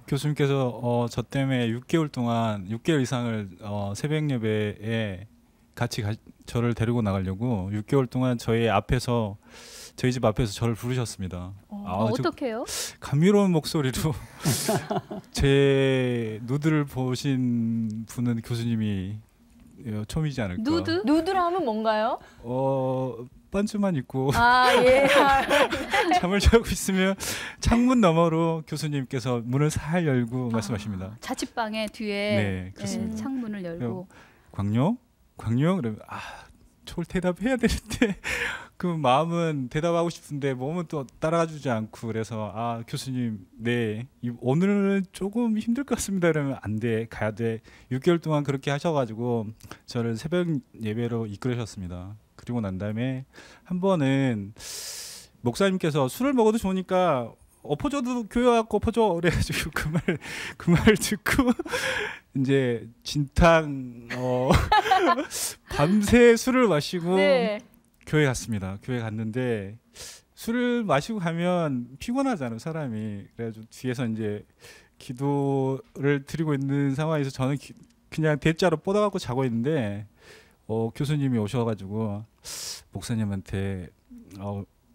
교수님께서 저 때문에 6개월 동안 6개월 이상을 새벽 예배에 같이 저를 데리고 나가려고 6개월 동안 저희 집 앞에서 저를 부르셨습니다. 어떻게요? 감미로운 목소리로 제 누드를 보신 분은 교수님이 처음이지 않을까. 누드라 하면 뭔가요? 반쯤만 입고 예. 잠을 자고 있으면 창문 너머로 교수님께서 문을 살 열고 말씀하십니다. 자취방의 뒤에 네, 그렇습니다. 창문을 열고 광룡 그러면 저걸 대답해야 되는데 그 마음은 대답하고 싶은데 몸은 또 따라가주지 않고 그래서 교수님 오늘은 조금 힘들 것 같습니다. 이러면 안 돼, 가야 돼. 6개월 동안 그렇게 하셔가지고 저를 새벽 예배로 이끌으셨습니다. 그리고 난 다음에 한 번은 목사님께서 술을 먹어도 좋으니까 엎어줘도 교회 와서 엎어줘 그래가지고 그 말 듣고 이제 진탕 밤새 술을 마시고 교회 갔습니다. 교회 갔는데 술을 마시고 가면 피곤하잖아요, 사람이. 그래가지고 뒤에서 이제 기도를 드리고 있는 상황에서 저는 그냥 대자로 뻗어갖고 자고 있는데 교수님이 오셔가지고 목사님한테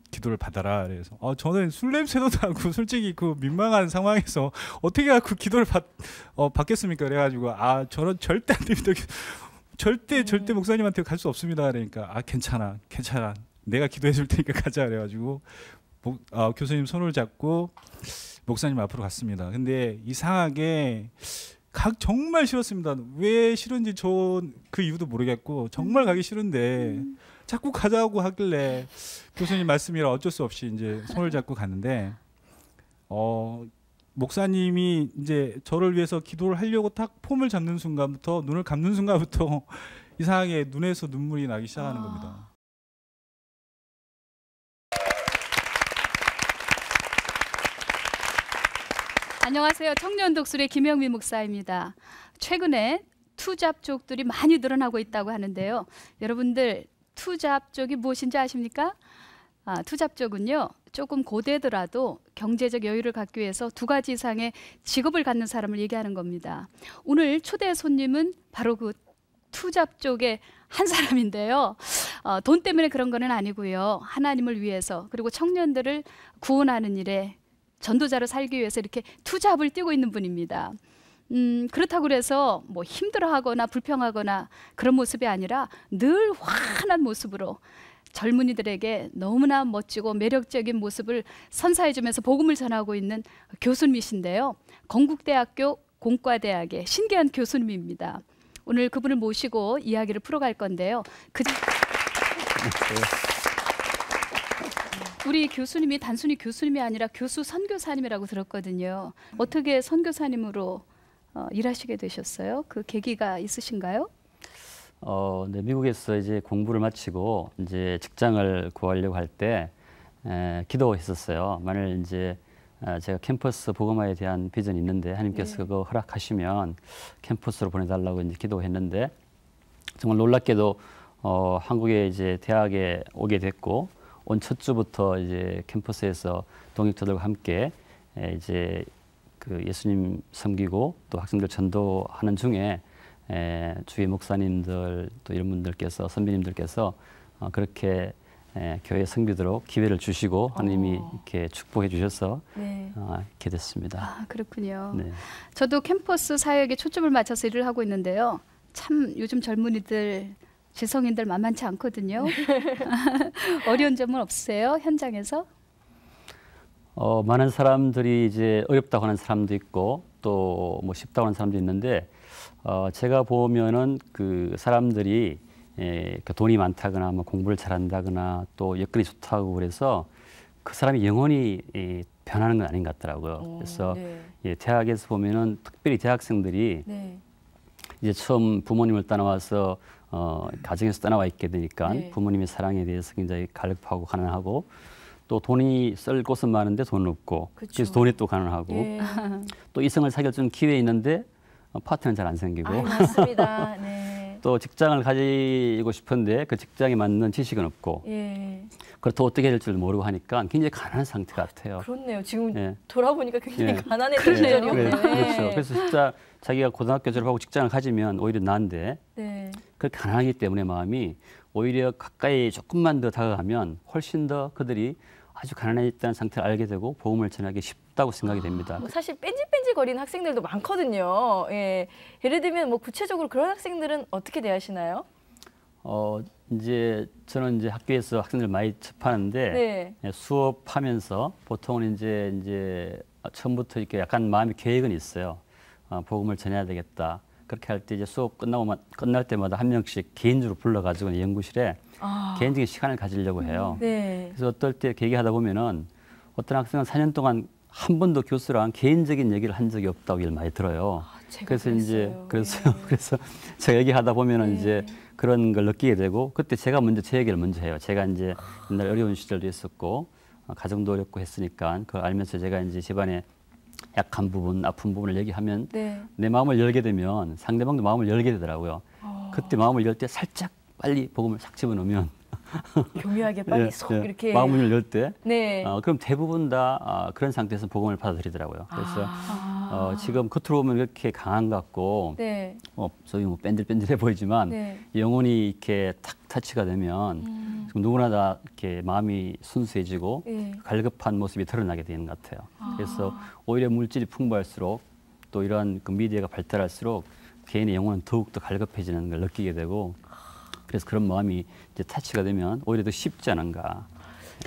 기도를 받아라. 그래서 저는 술 냄새도 나고 솔직히 그 민망한 상황에서 어떻게 그 기도를 받겠습니까? 그래가지고 저는 절대 안 됩니다. 절대 목사님한테 갈 수 없습니다. 그러니까 괜찮아. 내가 기도해 줄 테니까 가자. 그래가지고 교수님 손을 잡고 목사님 앞으로 갔습니다. 근데 이상하게 정말 싫었습니다. 왜 싫은지 그 이유도 모르겠고 정말 가기 싫은데 자꾸 가자고 하길래 교수님 말씀이라 어쩔 수 없이 이제 손을 잡고 갔는데 목사님이 이제 저를 위해서 기도를 하려고 딱 폼을 잡는 순간부터 눈을 감는 순간부터 이상하게 눈에서 눈물이 나기 시작하는 겁니다. 안녕하세요. 청년 독수리의 김영미 목사입니다. 최근에 투잡족들이 많이 늘어나고 있다고 하는데요. 여러분들 투잡족이 무엇인지 아십니까? 투잡족은요, 조금 고되더라도 경제적 여유를 갖기 위해서 2가지 이상의 직업을 갖는 사람을 얘기하는 겁니다. 오늘 초대 손님은 바로 그 투잡족의 한 사람인데요. 돈 때문에 그런 거는 아니고요. 하나님을 위해서 그리고 청년들을 구원하는 일에 전도자로 살기 위해서 이렇게 투잡을 뛰고 있는 분입니다. 그렇다고 그래서 뭐 힘들어하거나 불평하거나 그런 모습이 아니라 늘 환한 모습으로 젊은이들에게 너무나 멋지고 매력적인 모습을 선사해주면서 복음을 전하고 있는 교수님이신데요. 건국대학교 공과대학의 신기한 교수님입니다. 오늘 그분을 모시고 이야기를 풀어갈 건데요. 우리 교수님이 단순히 교수님이 아니라 교수 선교사님이라고 들었거든요. 어떻게 선교사님으로 일하시게 되셨어요? 그 계기가 있으신가요? 네, 미국에서 이제 공부를 마치고 이제 직장을 구하려고 할 때 기도했었어요. 만일 이제 제가 캠퍼스 복음화에 대한 비전이 있는데 하나님께서 그거 허락하시면 캠퍼스로 보내달라고 이제 기도했는데 정말 놀랍게도 한국에 이제 대학에 오게 됐고 온 첫 주부터 이제 캠퍼스에서 동역자들과 함께 이제 그 예수님 섬기고 또 학생들 전도하는 중에 주위 목사님들 또 이런 분들께서 선배님들께서 그렇게 교회 섬기도록 기회를 주시고 하나님이 이렇게 축복해 주셔서 이렇게 됐습니다. 그렇군요. 네. 저도 캠퍼스 사역에 초점을 맞춰서 일을 하고 있는데요. 참 요즘 젊은이들 지성인들 만만치 않거든요. 어려운 점은 없으세요? 현장에서? 많은 사람들이 이제 어렵다고 하는 사람도 있고 또 뭐 쉽다고 하는 사람도 있는데 제가 보면은 그 사람들이 돈이 많다거나 뭐 공부를 잘한다거나 또 여건이 좋다고 그래서 그 사람이 영원히 변하는 건 아닌 것 같더라고요. 그래서 대학에서 보면은 특별히 대학생들이 이제 처음 부모님을 떠나와서 가정에서 떠나와 있게 되니까 부모님의 사랑에 대해서 굉장히 갈급하고 가난하고 또 돈이 쓸 곳은 많은데 돈은 없고 그래서 돈에 또 가난하고 또 이성을 사귈 수 있는 기회 있는데 파트너는 잘 안 생기고 맞습니다. 또 직장을 가지고 싶은데 그 직장에 맞는 지식은 없고 예. 그렇다고 어떻게 해야 될지도 모르고 하니까 굉장히 가난한 상태 같아요. 그렇네요. 지금 예. 돌아보니까 굉장히 예. 가난했던 시절이었네요. 그렇죠. 그래서 진짜 자기가 고등학교 졸업하고 직장을 가지면 오히려 나은데 네. 그렇게 가난하기 때문에 마음이 오히려 가까이 조금만 더 다가가면 훨씬 더 그들이 아주 가난했다는 상태를 알게 되고 복음을 전하기 쉽다고 생각이 됩니다. 뭐 사실 뺀질뺀질거리는 학생들도 많거든요. 예. 예를 들면 뭐 구체적으로 그런 학생들은 어떻게 대하시나요? 이제 저는 이제 학교에서 학생들 많이 접하는데 네. 예, 수업하면서 보통은 이제 처음부터 이렇게 약간 마음의 계획은 있어요. 복음을 전해야 되겠다. 그렇게 할 때 이제 수업 끝날 때마다 한 명씩 개인적으로 불러가지고 연구실에 개인적인 시간을 가지려고 해요. 네. 그래서 어떨 때 계기하다 보면은 어떤 학생은 4년 동안 한 번도 교수랑 개인적인 얘기를 한 적이 없다고 얘기를 많이 들어요. 제가 그래서 이제 그랬어요. 그래서 제가 얘기하다 보면은 네. 이제 그런 걸 느끼게 되고 그때 제가 먼저 제 얘기를 먼저 해요. 제가 이제 옛날 어려운 시절도 있었고 가정도 어렵고 했으니까 그걸 알면서 제가 이제 집안에 약한 부분, 아픈 부분을 얘기하면 네. 내 마음을 열게 되면 상대방도 마음을 열게 되더라고요. 그때 마음을 열 때 살짝 빨리 복음을 싹 집어넣으면 교묘하게 빨리 쏙 이렇게 마음을 열 때 네. 그럼 대부분 다 그런 상태에서 복음을 받아들이더라고요. 그래서 지금 겉으로 보면 이렇게 강한 것 같고 네. 소위 뭐 뺀질뺀질해 보이지만 네. 영혼이 이렇게 탁 터치가 되면 지금 누구나 다 이렇게 마음이 순수해지고 네. 갈급한 모습이 드러나게 되는 것 같아요. 그래서 오히려 물질이 풍부할수록 또 이런 그 미디어가 발달할수록 개인의 영혼은 더욱 더 갈급해지는 걸 느끼게 되고 그래서 그런 마음이 이제 타치가 되면 오히려 더 쉽지 않은가.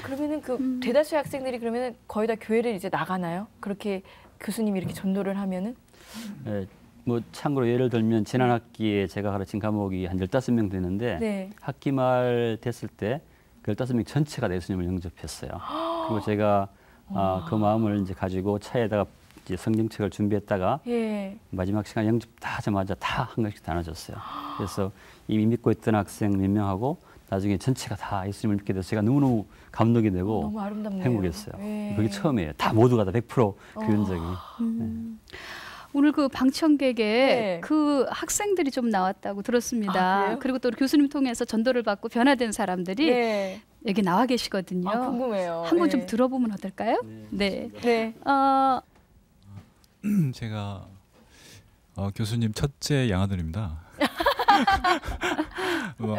그러면은 그 대다수의 학생들이 그러면은 거의 다 교회를 이제 나가나요? 그렇게 교수님이 이렇게 전도를 하면은? 예, 뭐 참고로 예를 들면 지난 학기에 제가 가르친 과목이 한 15명 되는데 네. 학기 말 됐을 때 그 15명 전체가 예수님을 영접했어요. 그리고 제가 그 마음을 이제 가지고 차에다가 이제 성경책을 준비했다가 예. 마지막 시간 영접 다 하자마자 다 한 권씩 다 나눠줬어요. 그래서 이미 믿고 있던 학생 몇 명하고 나중에 전체가 다 예수님을 믿게 돼서 제가 너무너무 감동이 되고 너무 아름답네요. 행복했어요. 예. 그게 처음이에요. 다 모두가 다 100% 교연적이. 오늘 그 방청객에 네. 그 학생들이 좀 나왔다고 들었습니다. 아, 그래요? 그리고 또 우리 교수님 통해서 전도를 받고 변화된 사람들이 네. 여기 나와 계시거든요. 궁금해요. 한번 예. 좀 들어보면 어떨까요? 네. 네. 제가 교수님 첫째 양아들입니다.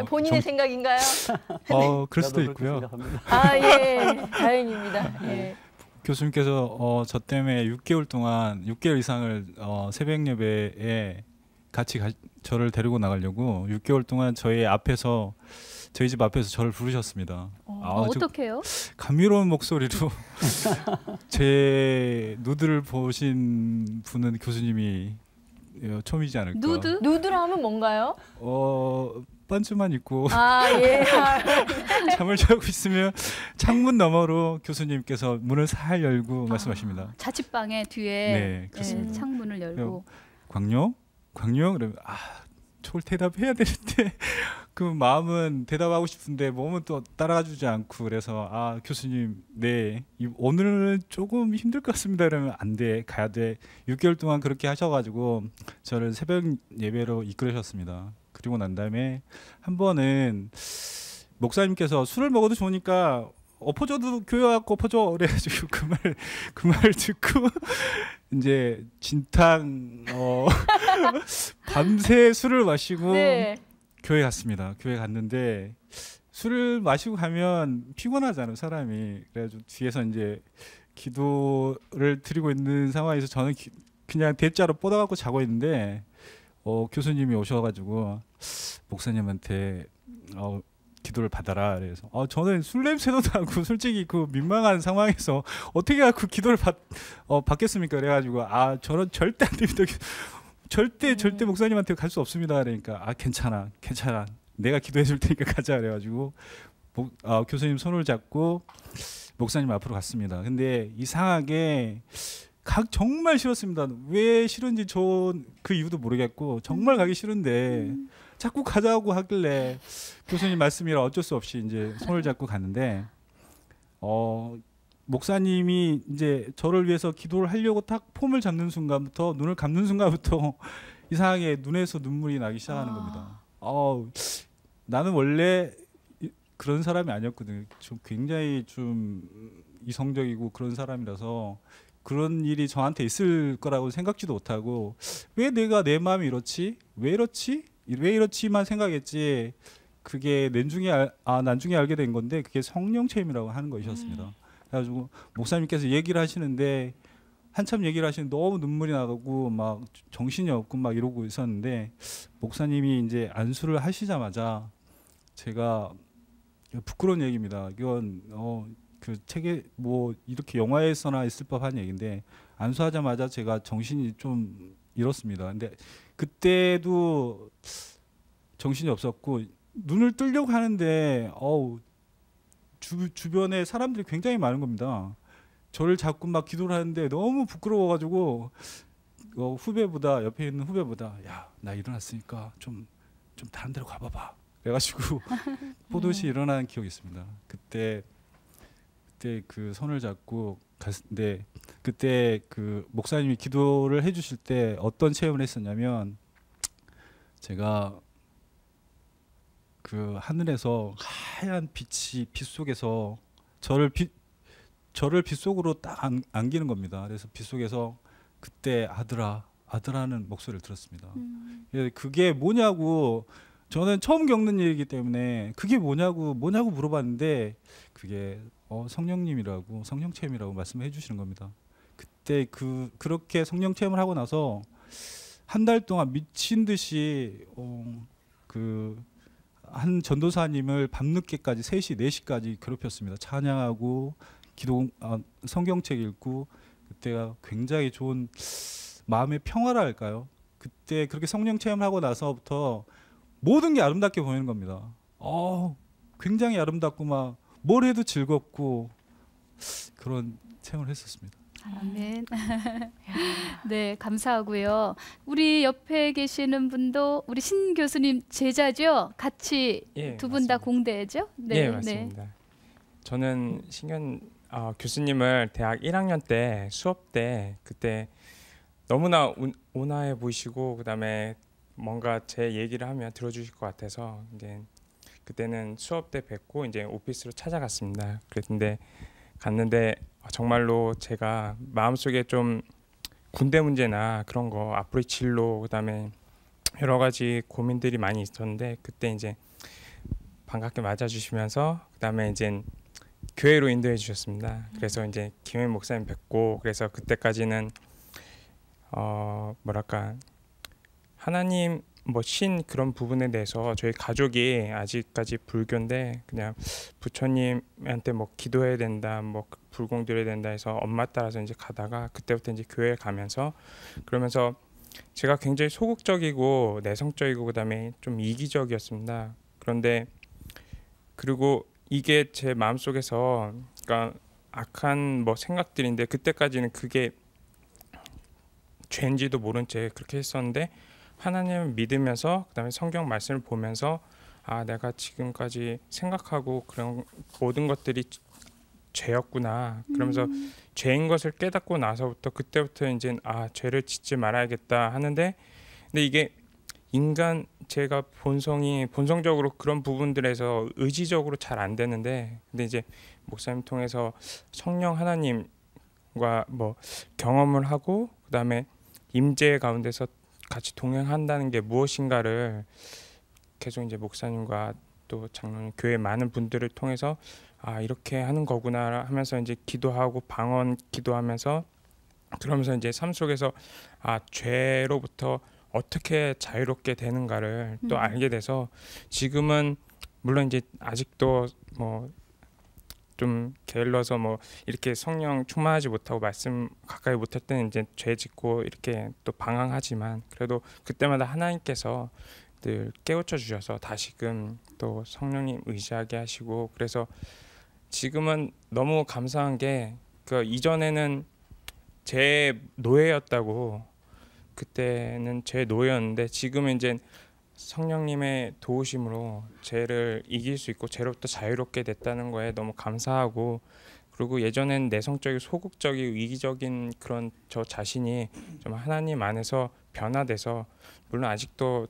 본인의 생각인가요? 그럴 수도 나도 그렇게 있고요. 생각합니다. 아, 예. 다행입니다. 예. 교수님께서 저 때문에 6개월 동안 6개월 이상을 새벽 예배에 같이 저를 데리고 나가려고 6개월 동안 저희 집 앞에서 저를 부르셨습니다. 아주 어떻게요? 감미로운 목소리로 제 누드를 보신 분은 교수님이 처음이지 않을까. 누드라 하면 뭔가요? 반주만 입고 아, 예. 잠을 자고 있으면 창문 너머로 교수님께서 문을 살 열고 말씀하십니다. 자취방의 뒤에 네, 그렇습니다. 창문을 열고 광룡 그러면 저걸 대답해야 되는데 그 마음은 대답하고 싶은데 몸은 또 따라가주지 않고 그래서 교수님 오늘은 조금 힘들 것 같습니다. 그러면 안 돼, 가야 돼. 6개월 동안 그렇게 하셔가지고 저를 새벽 예배로 이끌으셨습니다. 그리고 난 다음에 한 번은 목사님께서 술을 먹어도 좋으니까 엎어줘도 교회 와서 엎어줘 그래가지고 그 말을 듣고 이제 진탕 밤새 술을 마시고 네. 교회 갔습니다. 교회 갔는데 술을 마시고 가면 피곤하잖아요, 사람이. 그래가지고 뒤에서 이제 기도를 드리고 있는 상황에서 저는 그냥 대자로 뻗어갖고 자고 있는데 교수님이 오셔가지고 목사님한테 기도를 받아라. 그래서 저는 술 냄새도 나고 솔직히 그 민망한 상황에서 어떻게 그 기도를 받겠습니까? 그래가지고 저는 절대 안 됩니다. 절대 목사님한테 갈 수 없습니다. 그러니까 괜찮아 내가 기도해 줄 테니까 가자. 그래가지고 교수님 손을 잡고 목사님 앞으로 갔습니다. 근데 이상하게 정말 싫었습니다. 왜 싫은지 그 이유도 모르겠고 정말 가기 싫은데 자꾸 가자고 하길래 교수님 말씀이라 어쩔 수 없이 이제 손을 잡고 갔는데 목사님이 이제 저를 위해서 기도를 하려고 딱 폼을 잡는 순간부터 눈을 감는 순간부터 이상하게 눈에서 눈물이 나기 시작하는 겁니다. 나는 원래 그런 사람이 아니었거든요. 좀 굉장히 좀 이성적이고 그런 사람이라서 그런 일이 저한테 있을 거라고 생각지도 못하고 왜 내가 내 마음이 이렇지? 왜 이렇지? 왜 이렇지만 생각했지. 그게 나중에 알게 된 건데 그게 성령 체험이라고 하는 것이었습니다. 그래가지고 목사님께서 얘기를 하시는데 한참 얘기를 하시는데 너무 눈물이 나고 막 정신이 없고 막 이러고 있었는데 목사님이 이제 안수를 하시자마자 제가 부끄러운 얘기입니다. 이건 그 책에 뭐 이렇게 영화에서나 있을 법한 얘기인데 안수하자마자 제가 정신이 좀 잃었습니다. 근데 그때도 정신이 없었고 눈을 뜨려고 하는데 주변에 사람들이 굉장히 많은 겁니다. 저를 자꾸 막 기도를 하는데 너무 부끄러워가지고 후배보다 옆에 있는 후배보다 야, 나 일어났으니까 좀 다른 데로 가봐봐. 그래가지고 포도시 일어나는 기억이 있습니다. 그때 그 손을 잡고 갔는데 그때 그 목사님이 기도를 해주실 때 어떤 체험을 했었냐면 제가 그 하늘에서 하얀 빛이 빛 속에서 저를 빛 속으로 딱 안기는 겁니다. 그래서 빛 속에서 그때 아들아는 목소리를 들었습니다. 그게 뭐냐고 저는 처음 겪는 일이기 때문에 그게 뭐냐고 물어봤는데 그게 성령님이라고 성령 체험이라고 말씀해 주시는 겁니다. 그때 그렇게 성령 체험을 하고 나서 한 달 동안 미친 듯이 한 전도사님을 밤늦게까지 3시, 4시까지 괴롭혔습니다. 찬양하고 성경책 읽고 그때가 굉장히 좋은 마음의 평화라 할까요? 그때 그렇게 성령 체험하고 나서부터 모든 게 아름답게 보이는 겁니다. 굉장히 아름답고 막 뭘 해도 즐겁고 그런 체험을 했었습니다. 아멘. 네, 감사하고요. 우리 옆에 계시는 분도 우리 신 교수님 제자죠? 같이 두 분 다 공대죠? 네, 예, 맞습니다. 저는 교수님을 대학 1학년 때 수업 때 그때 너무나 온화해 보이시고 그다음에 뭔가 제 얘기를 하면 들어주실 것 같아서 이제 그때는 수업 때 뵙고 이제 오피스로 찾아갔습니다. 그랬는데 갔는데 정말로 제가 마음속에 좀 군대 문제나 그런 거 앞으로의 진로 그다음에 여러 가지 고민들이 많이 있었는데 그때 이제 반갑게 맞아주시면서 그다음에 이제 교회로 인도해 주셨습니다. 그래서 이제 김현 목사님 뵙고 그래서 그때까지는 하나님 신 그런 부분에 대해서 저희 가족이 아직까지 불교인데 그냥 부처님한테 기도해야 된다 불공 드려야 된다 해서 엄마 따라서 이제 가다가 그때부터 이제 교회에 가면서 그러면서 제가 굉장히 소극적이고 내성적이고 그다음에 좀 이기적이었습니다. 그런데 그리고 이게 제 마음속에서 그러니까 악한 생각들인데 그때까지는 그게 죄인지도 모른 채 그렇게 했었는데 하나님을 믿으면서 그다음에 성경 말씀을 보면서 내가 지금까지 생각하고 그런 모든 것들이 죄였구나. 그러면서 죄인 것을 깨닫고 나서부터 그때부터 이제 죄를 짓지 말아야겠다 하는데 근데 이게 제가 본성적으로 그런 부분들에서 의지적으로 잘 안 되는데 근데 이제 목사님 통해서 성령 하나님과 경험을 하고 그다음에 임재 가운데서 같이 동행한다는 게 무엇인가를 계속 이제 목사님과 또 장로님 교회 많은 분들을 통해서 이렇게 하는 거구나 하면서 이제 기도하고 방언 기도하면서 그러면서 이제 삶 속에서 죄로부터 어떻게 자유롭게 되는가를 또 알게 돼서 지금은 물론 이제 아직도 좀 게을러서 이렇게 성령 충만하지 못하고 말씀 가까이 못할 때는 이제 죄 짓고 이렇게 또 방황하지만 그래도 그때마다 하나님께서 늘 깨우쳐 주셔서 다시금 또 성령님 의지하게 하시고 그래서 지금은 너무 감사한 게 이전에는 제 노예였다고 그때는 제 노예였는데 지금은 이제 성령님의 도우심으로 죄를 이길 수 있고 죄로부터 자유롭게 됐다는 거에 너무 감사하고 그리고 예전엔 내성적이고 소극적이고 이기적인 그런 저 자신이 좀 하나님 안에서 변화돼서 물론 아직도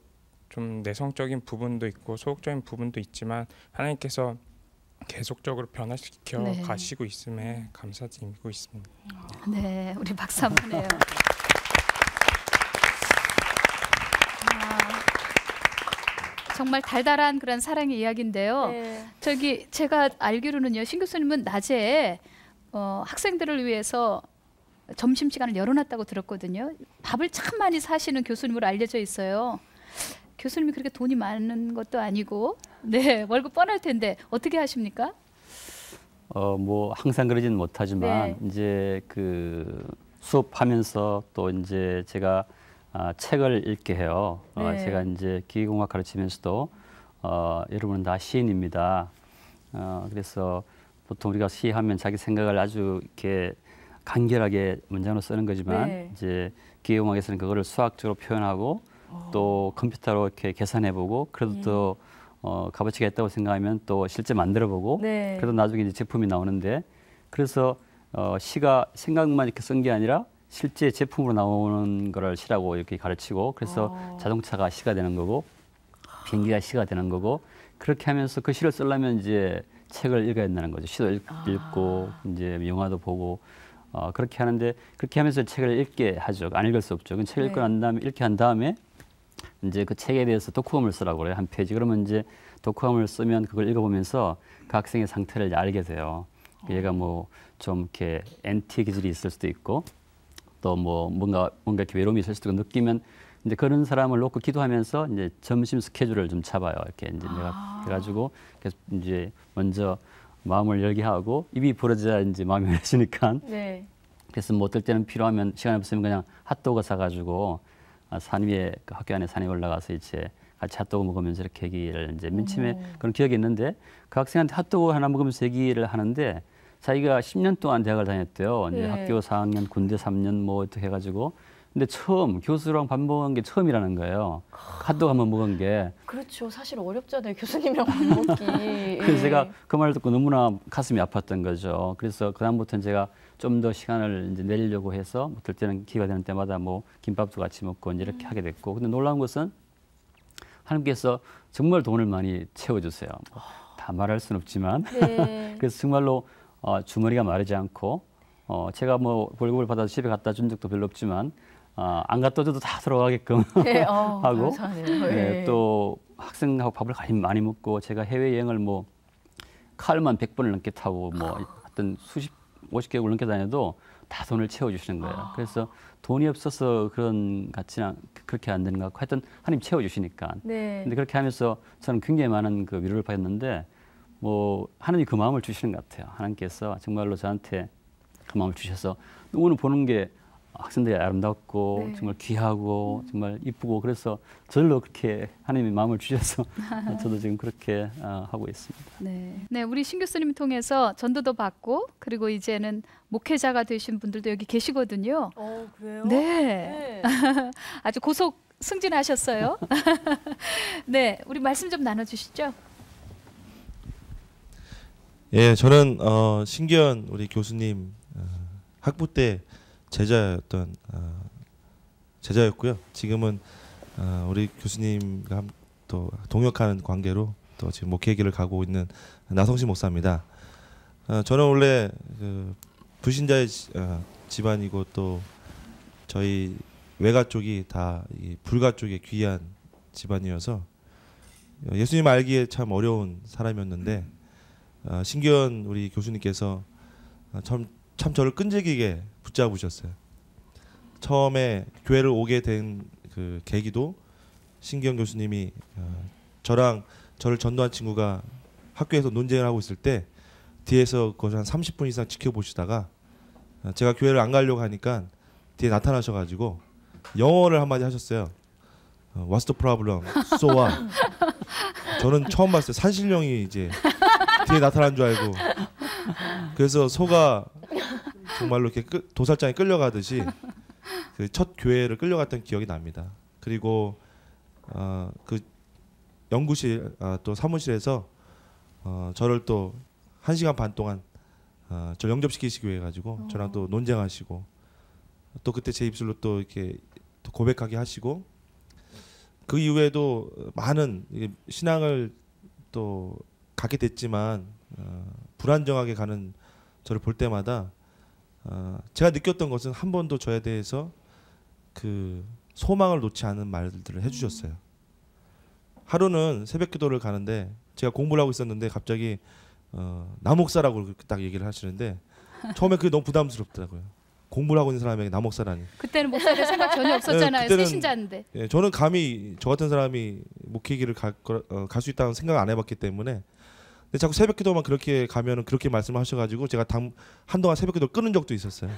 좀 내성적인 부분도 있고 소극적인 부분도 있지만 하나님께서 계속적으로 변화시켜 네. 가시고 있음에 감사드리고 있습니다. 네, 우리 박수 한번 해요. 정말 달달한 그런 사랑의 이야기인데요. 네. 저기 제가 알기로는요, 신 교수님은 낮에 학생들을 위해서 점심 시간을 열어놨다고 들었거든요. 밥을 참 많이 사시는 교수님으로 알려져 있어요. 교수님이 그렇게 돈이 많은 것도 아니고, 네, 월급 뻔할 텐데 어떻게 하십니까? 뭐 항상 그러지는 못하지만 네. 이제 그 수업하면서 또 이제 제가 책을 읽게 해요. 네. 제가 이제 기계공학 가르치면서도 여러분은 다 시인입니다. 그래서 보통 우리가 시하면 자기 생각을 아주 이렇게 간결하게 문장으로 쓰는 거지만 네. 이제 기계공학에서는 그거를 수학적으로 표현하고 또 컴퓨터로 이렇게 계산해보고 그래도 또 값어치가 있다고 생각하면 또 실제 만들어보고 네. 그래도 나중에 이제 제품이 나오는데 그래서 시가 생각만 이렇게 쓴 게 아니라 실제 제품으로 나오는 거를 시라고 이렇게 가르치고 그래서 자동차가 시가 되는 거고 비행기가 시가 되는 거고 그렇게 하면서 그 시를 쓰려면 이제 책을 읽어야 된다는 거죠. 시도 읽고 이제 영화도 보고 그렇게 하는데 그렇게 하면서 책을 읽게 하죠. 안 읽을 수 없죠. 책을 읽고 난 다음에 읽게 한 다음에 이제 그 책에 대해서 독후감을 쓰라고 그래요. 한 페이지. 그러면 이제 독후감을 쓰면 그걸 읽어보면서 그 학생의 상태를 이제 알게 돼요. 얘가 뭐 좀 이렇게 NT 기질이 있을 수도 있고 또 뭐 뭔가 이렇게 외로움이 있을 수도 있고 느끼면 이제 그런 사람을 놓고 기도하면서 이제 점심 스케줄을 좀 잡아요. 이렇게 이제 내가 해가지고 그래서 이제 먼저 마음을 열게 하고 입이 벌어져야 이제 마음이 열리니까 네. 그래서 뭐 어떨 때는 필요하면 시간이 없으면 그냥 핫도그 사가지고 산 위에 그 학교 안에 산에 올라가서 이제 같이 핫도그 먹으면서 이렇게 얘기를 이제 맨 처음에 그런 기억이 있는데 그 학생한테 핫도그 하나 먹으면서 얘기를 하는데 자기가 10년 동안 대학을 다녔대요. 이제 네. 학교 4학년, 군대 3년 뭐 어떻게 해가지고 근데 처음 교수랑 밥 먹은 게 처음이라는 거예요. 핫도그 한번 먹은 게. 그렇죠. 사실 어렵잖아요. 교수님이랑 밥 먹기. 그래서 제가 그 말을 듣고 너무나 가슴이 아팠던 거죠. 그래서 그다음부터는 제가 좀 더 시간을 이제 내려고 해서 어떨 때는 기회가 되는 때마다 뭐 김밥도 같이 먹고 이제 이렇게 하게 됐고 근데 놀라운 것은 하나님께서 정말 돈을 많이 채워주세요. 다 말할 수는 없지만 네. 그래서 정말로 주머니가 마르지 않고 제가 뭐 월급을 받아서 집에 갖다 준 적도 별로 없지만 안 갖다 줘도 다 들어가게끔 네. 하고 감사하네요. 네, 또 학생하고 밥을 많이 먹고 제가 해외 여행을 뭐 칼만 100번을 넘게 타고 뭐 하여튼 50개국을 넘게 다녀도 다 돈을 채워주시는 거예요. 그래서 돈이 없어서 그렇게 안 되는 것 같고 하여튼 하나님 채워주시니까. 네. 근데 그렇게 하면서 저는 굉장히 많은 그 위로를 받았는데 뭐 하나님 그 마음을 주시는 것 같아요. 하나님께서 정말로 저한테 그 마음을 주셔서 오늘 보는 게 학생들이 아름답고 네. 정말 귀하고 정말 이쁘고 그래서 저절로 그렇게 하나님의 마음을 주셔서 저도 지금 그렇게 하고 있습니다. 네. 네, 우리 신 교수님 통해서 전도도 받고 그리고 이제는 목회자가 되신 분들도 여기 계시거든요. 그래요? 네. 아주 고속 승진하셨어요. 네, 우리 말씀 좀 나눠주시죠. 예, 저는 신기현 우리 교수님 학부 때 제자였고요. 지금은 우리 교수님과 또 동역하는 관계로 또 지금 목회 길을 가고 있는 나성신 목사입니다. 저는 원래 그 불신자의 집안이고 또 저희 외가 쪽이 다 이 불가 쪽의 귀한 집안이어서 예수님 알기에 참 어려운 사람이었는데 신기현 우리 교수님께서 참 저를 끈질기게 붙잡으셨어요. 처음에 교회를 오게 된 그 계기도 신기현 교수님이 저랑 저를 전도한 친구가 학교에서 논쟁을 하고 있을 때 뒤에서 그걸 한 30분 이상 지켜보시다가 제가 교회를 안 가려고 하니까 뒤에 나타나셔가지고 영어를 한마디 하셨어요. What's the problem? So what? 저는 처음 봤어요. 산신령이 이제 뒤에 나타난 줄 알고 그래서 소가 정말로 이렇게 도살장에 끌려가듯이 그 첫 교회를 끌려갔던 기억이 납니다. 그리고 그 연구실 또 사무실에서 저를 또 1시간 반 동안 저 영접시키시기 위해 가지고 저랑 또 논쟁하시고 또 그때 제 입술로 또 이렇게 또 고백하게 하시고 그 이후에도 많은 신앙을 또 갖게 됐지만 불안정하게 가는 저를 볼 때마다 제가 느꼈던 것은 한 번도 저에 대해서 그 소망을 놓지 않은 말들을 해주셨어요. 하루는 새벽기도를 가는데 제가 공부를 하고 있었는데 갑자기 나목사라고 딱 얘기를 하시는데 처음에 그게 너무 부담스럽더라고요. 공부를 하고 있는 사람에게 나목사라니. 그때는 목사님 생각 전혀 없었잖아요. 네, 새신자인데. 예, 저는 감히 저 같은 사람이 목회길을 갈 수 있다는 생각 안 해봤기 때문에. 근데 자꾸 새벽기도만 그렇게 가면은 그렇게 말씀하셔가지고 제가 한동안 새벽기도 끊은 적도 있었어요.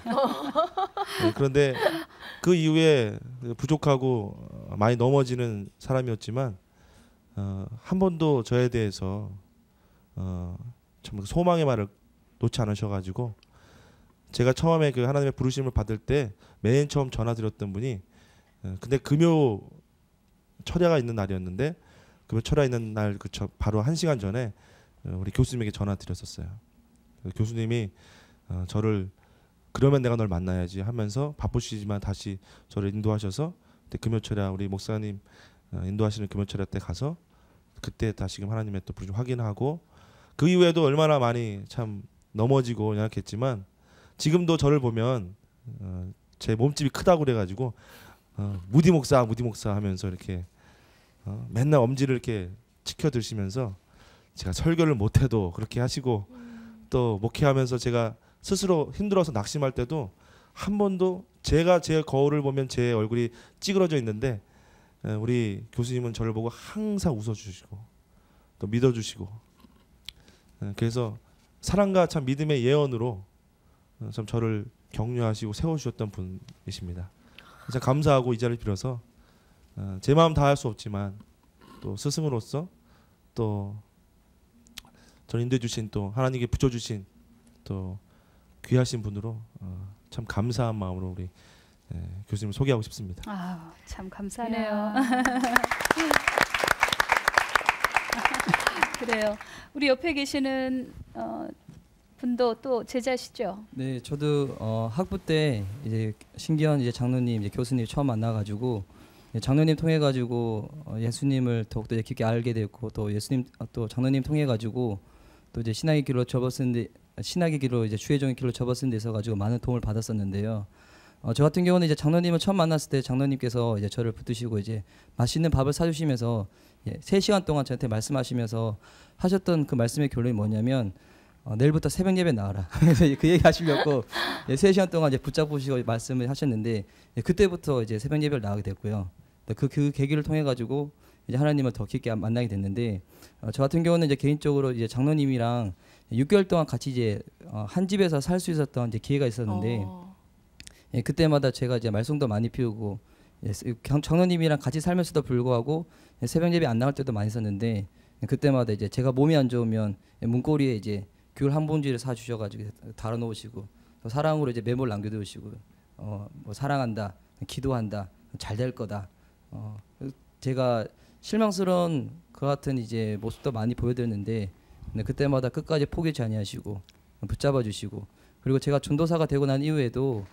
네, 그런데 그 이후에 부족하고 많이 넘어지는 사람이었지만 한 번도 저에 대해서 참 소망의 말을 놓지 않으셔가지고 제가 처음에 그 하나님의 부르심을 받을 때 맨 처음 전화 드렸던 분이 근데 금요 철야가 있는 날이었는데 금요 철야 있는 날 바로 1시간 전에 우리 교수님에게 전화 드렸었어요. 교수님이 저를 그러면 내가 널 만나야지 하면서 바쁘시지만 다시 저를 인도하셔서 금요 철야 우리 목사님 인도하시는 금요 철야 때 가서 그때 다시금 하나님의 또 부르심 확인하고 그 이후에도 얼마나 많이 참 넘어지고 연약했지만 지금도 저를 보면 제 몸집이 크다고 그래가지고 무디 목사 하면서 이렇게 맨날 엄지를 이렇게 치켜 드시면서 제가 설교를 못해도 그렇게 하시고 또 목회하면서 제가 스스로 힘들어서 낙심할 때도 한 번도 제가 제 거울을 보면 제 얼굴이 찌그러져 있는데 우리 교수님은 저를 보고 항상 웃어주시고 또 믿어주시고 그래서 사랑과 참 믿음의 예언으로 참 저를 격려하시고 세워주셨던 분이십니다. 참 감사하고 이 자리를 빌어서 제 마음 다 할 수 없지만 또 스승으로서 또 저를 인도해 주신 또 하나님께 붙여주신 또 귀하신 분으로 참 감사한 마음으로 우리 교수님을 소개하고 싶습니다. 아, 참 감사하네요. 그래요. 우리 옆에 계시는 분도 또 제자시죠? 네, 저도 학부 때 이제 신기한 이제 장로님, 이제 교수님 처음 만나가지고 장로님 통해 가지고 예수님을 더욱더 깊게 알게 됐고 또 예수님 또 장로님 통해 가지고 또 이제 신학의 길로 접었는데 신학의 길로 이제 주의종의 길로 접었는 데 있어 가지고 많은 도움을 받았었는데요. 저 같은 경우는 이제 장로님을 처음 만났을 때 장로님께서 이제 저를 붙드시고 이제 맛있는 밥을 사주시면서 3시간 동안 저한테 말씀하시면서 하셨던 그 말씀의 결론이 뭐냐면 내일부터 새벽 예배 나와라. 그래서 그 얘기 하시려고 3시간 동안 이제 붙잡으시고 말씀을 하셨는데 그때부터 이제 새벽 예배를 나가게 됐고요. 그 계기를 통해 가지고 이제 하나님을 더 깊게 만나게 됐는데 저 같은 경우는 이제 개인적으로 이제 장로님이랑 6개월 동안 같이 이제 한 집에서 살 수 있었던 이제 기회가 있었는데 그때마다 제가 이제 말씀도 많이 피우고 장로님이랑 같이 살면서도 불구하고 새벽 예배 안 나올 때도 많이 있었는데 그때마다 이제 제가 몸이 안 좋으면 문고리에 이제 귤 한 봉지를 사 주셔가지고 달아 놓으시고 또 사랑으로 이제 메모를 남겨두시고 뭐 사랑한다, 기도한다, 잘 될 거다. 제가 실망스러운 그 같은 이제 모습도 많이 보여드렸는데 그때마다 끝까지 포기하지 아니하시고 붙잡아 주시고 그리고 제가 전도사가 되고 난 이후에도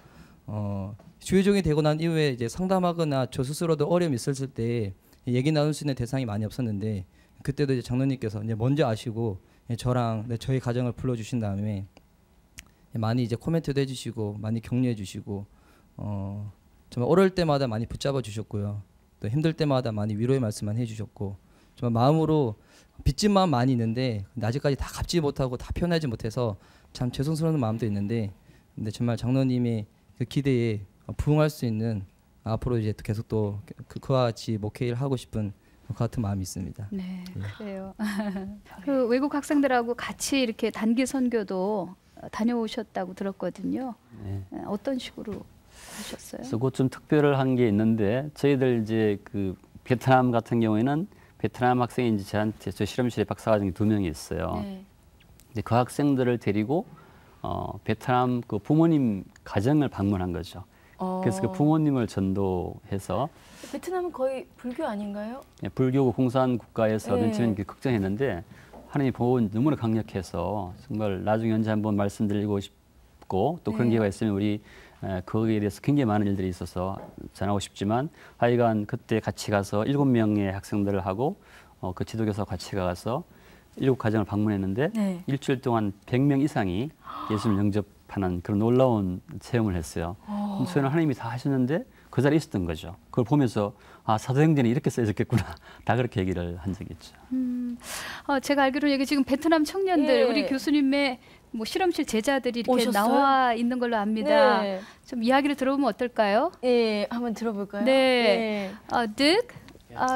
주의종이 되고 난 이후에 이제 상담하거나 저 스스로도 어려움이 있었을 때 얘기 나눌 수 있는 대상이 많이 없었는데 그때도 이제 장로님께서 이제 먼저 아시고 저랑 저희 가정을 불러주신 다음에 많이 이제 코멘트도 해주시고 많이 격려해주시고 정말 어려울 때마다 많이 붙잡아 주셨고요. 또 힘들 때마다 많이 위로의 말씀만 해주셨고 정말 마음으로 빚진 마음 많이 있는데 아직까지 다 갚지 못하고 다 표현하지 못해서 참 죄송스러운 마음도 있는데 근데 정말 장로님의 그 기대에 부응할 수 있는 앞으로 이제 계속 또 그와 같이 목회를 하고 싶은 그 같은 마음이 있습니다. 네, 그래요. 그 외국 학생들하고 같이 이렇게 단기 선교도 다녀오셨다고 들었거든요. 네. 어떤 식으로 하셨어요? 그래서 그 좀 특별한 게 있는데 저희들 이제 그 베트남 같은 경우에는 베트남 학생이 이제 저한테 저 실험실에 박사과정이 2명이 있어요. 네. 근데 그 학생들을 데리고 베트남 그 부모님 가정을 방문한 거죠. 그래서 그 부모님을 전도해서 베트남은 거의 불교 아닌가요? 불교 공산 국가에서 네. 맨 처음에 걱정했는데 하나님 보호는 너무나 강력해서 정말 나중에 언제 한번 말씀드리고 싶고 또 그런 네. 기회가 있으면 우리 거기에 대해서 굉장히 많은 일들이 있어서 전하고 싶지만 하여간 그때 같이 가서 7명의 학생들을 하고 그 지도교사와 같이 가서 7가정을 방문했는데 네. 일주일 동안 100명 이상이 예수님을 영접하는 그런 놀라운 체험을 했어요. 그럼 저는 하나님이 다 하셨는데 그 자리에 있었던 거죠. 그걸 보면서 아, 사도행전이 이렇게 써있겠구나. 다 그렇게 얘기를 한 적이 있죠. 제가 알기로는 여기 지금 베트남 청년들 예. 우리 교수님의 뭐 실험실 제자들이 이렇게 오셨어요? 나와 있는 걸로 압니다. 네. 좀 이야기를 들어보면 어떨까요? 예, 한번 들어볼까요? 네. 네. Duke,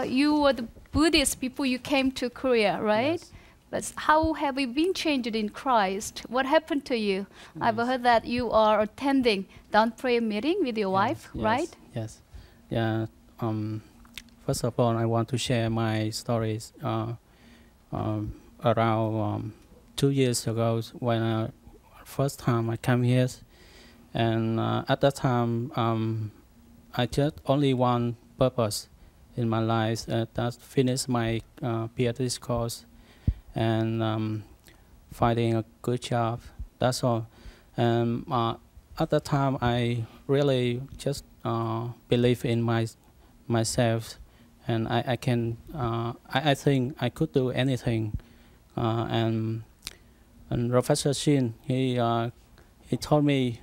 you were the Buddhist before you came to Korea, right? But how have you been changed in Christ? What happened to you? I've heard that you are attending dawn prayer meeting with your wife, right? Yes. Yeah. First of all, I want to share my stories. Around 2 years ago, when first time I came here, and at that time, I just only one purpose in my life, that's finish my PhD course and finding a good job. That's all. And at that time, I really just believe in myself, and I can. I think I could do anything. And Professor Shin, he told me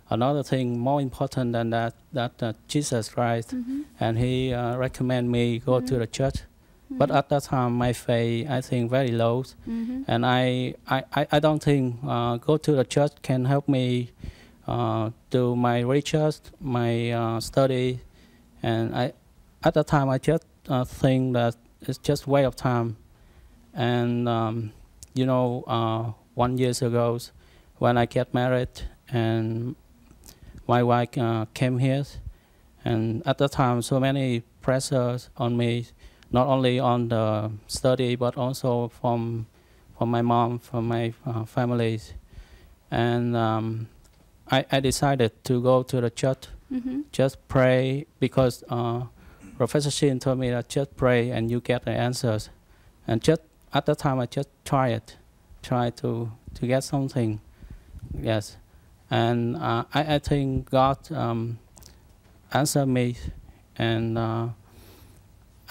another thing more important than that Jesus Christ, and he recommend me go to the church. But at that time, my faith, I think, very low, and I don't think go to the church can help me do my research, my study, and at that time I just think that it's just waste of time. And 1 year ago, when I get married, and my wife came here, and at that time, so many pressures on me. Not only on the study, but also from my mom, from my family. And I decided to go to the church, just pray, because Professor Shin told me that just pray and you get the answers. And just at that time, I just try to get something. Yes. And I think God answered me, and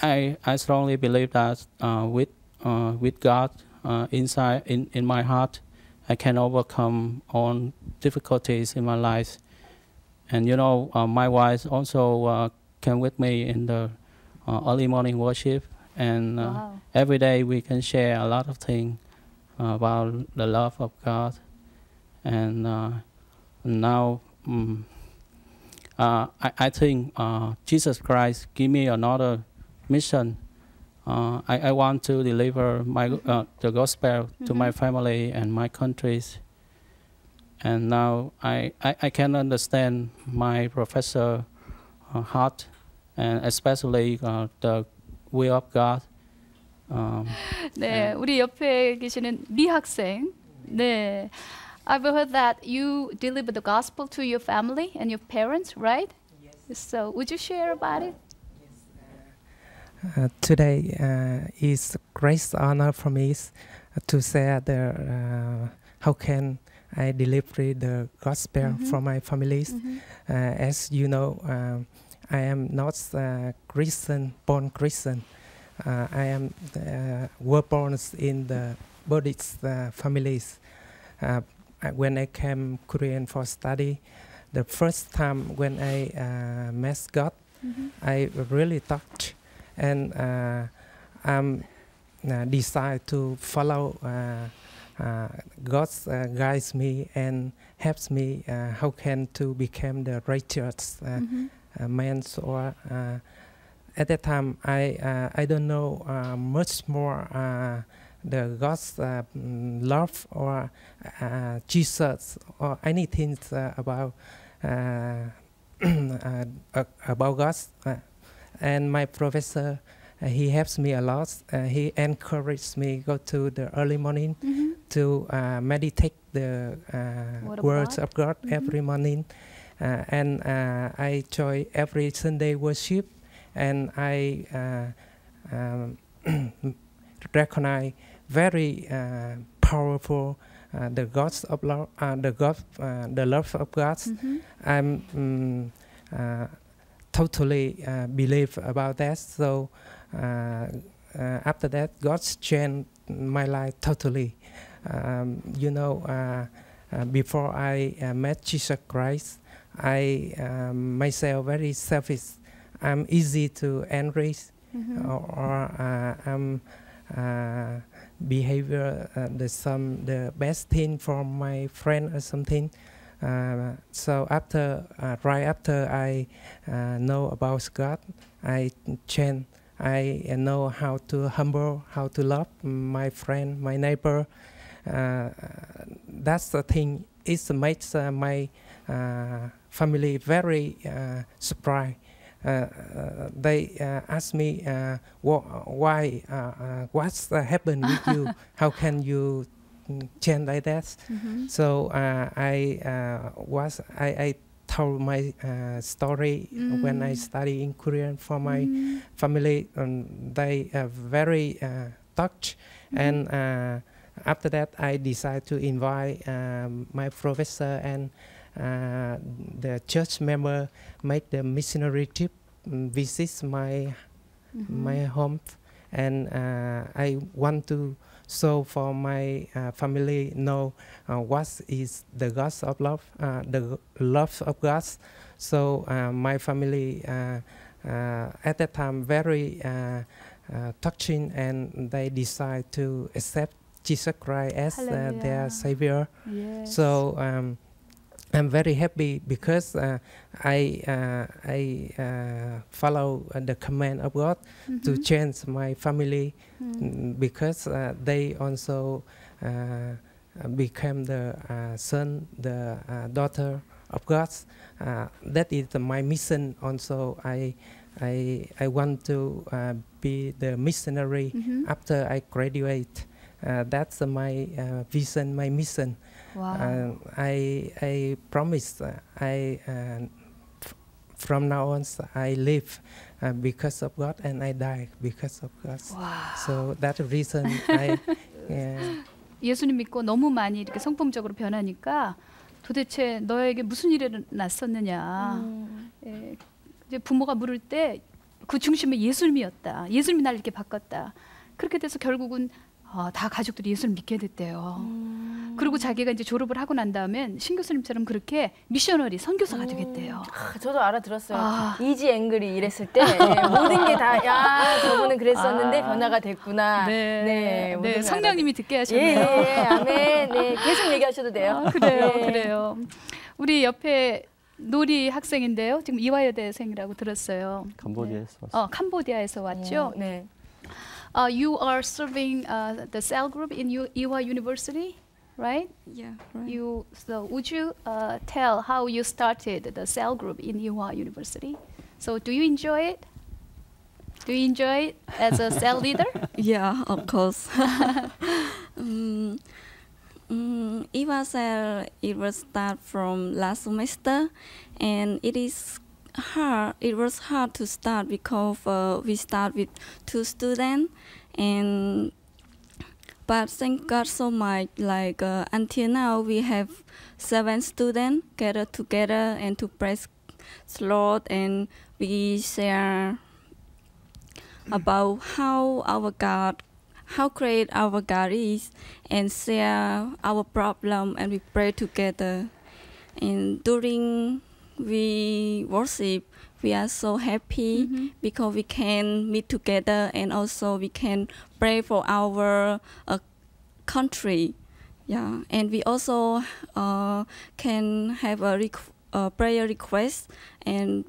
I strongly believe that with God inside in my heart, I can overcome all difficulties in my life. And my wife also came with me in the early morning worship, and Wow. every day we can share a lot of things about the love of God. And now I think Jesus Christ give me another mission. I want to deliver the gospel to my family and my countries. And now I can understand my professor heart, and especially the will of God. 네, 우리 옆에 계시는 미 학생. 네, I've heard that you deliver the gospel to your family and your parents, right? Yes. So, would you share about it? Today is a great honor for me to share how can I deliver the gospel from my families. As you know, I am not Christian, born Christian. I am were born in the Buddhist families. When I came Korean for study, the first time when I met God, I really touched, and decide to follow God guides me and helps me how can to become the righteous man. Or at that time I don't know much more the God's love or Jesus or anything about God. And my professor, he helps me a lot. He encouraged me go to the early morning to meditate the words of God every morning. And I join every Sunday worship, and I recognize very powerful the God's of love, the love of God. I'm totally believe about that. So after that, God's changed my life totally. You know, before I met Jesus Christ, I myself very selfish. I'm easy to angry, or I'm behavior the best thing from my friend or something. So after right after I know about God, I change. I know how to humble, how to love my friend, my neighbor. That's the thing. It makes my family very surprised. They ask me why, what's happened with you? How can you change like that? So I told my story when I study in Korean for my family, and they are very touched. And after that, I decided to invite my professor and the church member make the missionary trip, visit my home, and I want to show for my family know what is the God of love, the love of God. So my family at that time very touching, and they decide to accept Jesus Christ as their Savior. Yes. So I'm very happy because I follow the command of God to change my family, because they also became the son, the daughter of God. That is my mission. Also, I want to be the missionary after I graduate. That's my vision, my mission. Wow. I promise from now on I live because of God, and I die because of God. Wow. So that's the reason I. 예수님 믿고 너무 많이 이렇게 성품적으로 변하니까 도대체 너에게 무슨 일이 났었느냐. 이제 부모가 물을 때 그 중심에 예수님이었다. 예수님이 날 이렇게 바꿨다. 그렇게 돼서 결국은 다 가족들이 예수를 믿게 됐대요. 그리고 자기가 이제 졸업을 하고 난 다음엔 신 교수님처럼 그렇게 미셔너리 선교사가 되겠대요. 저도 알아들었어요. 이지 앵글이 이랬을 때 모든 게 다 야 저분은 그랬었는데 변화가 됐구나. 네, 성령님이 듣게 하셨네요. 예, 아멘. 네, 계속 얘기하셔도 돼요. 그래요, 네. 그래요. 우리 옆에 노리 학생인데요. 지금 이화여대생이라고 들었어요. 캄보디아에서 왔어요. 캄보디아에서 왔죠. 네. You are serving the cell group in Ewha University, right? Yeah, right. So would you tell how you started the cell group in Ewha University? So do you enjoy it? Do you enjoy it as a cell leader? Yeah, of course. Ewha cell, it was start from last semester, and it is hard. It was hard to start because we start with 2 students, but thank God so much. Like until now, we have 7 students gathered together and to praise the Lord, and we share about how great our God is, and share our problem, and we pray together. And during we worship, we are so happy because we can meet together, and also we can pray for our country. Yeah, and we also can have a prayer request, and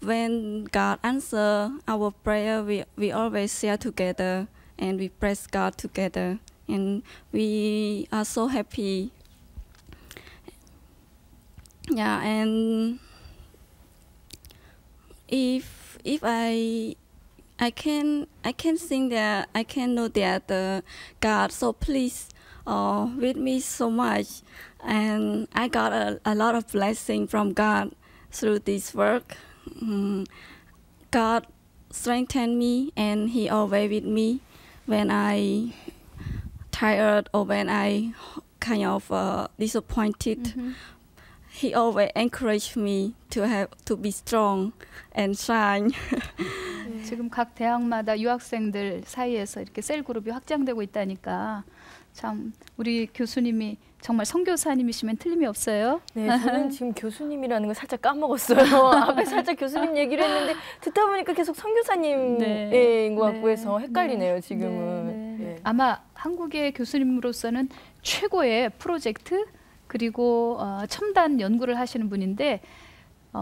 when God answers our prayer, we always share together, and we praise God together, and we are so happy. Yeah, and if I can think that I can know that God so pleased with me so much, and I got a lot of blessing from God through this work. God strengthened me, and He always with me when I tired or when I kind of disappointed, he always encouraged me to be strong and shine. 지금 각 대학마다 유학생들 사이에서 이렇게 셀 그룹이 확장되고 있다니까 참 우리 교수님이 정말 선교사님이시면 틀림이 없어요. 네, 저는 지금 교수님이라는 걸 살짝 까먹었어요. 앞에 살짝 교수님 얘기를 했는데 듣다 보니까 계속 선교사님인 것 같고 해서 헷갈리네요, 지금은. 네. 아마 한국의 교수님으로서는 최고의 프로젝트 그리고 첨단 연구를 하시는 분인데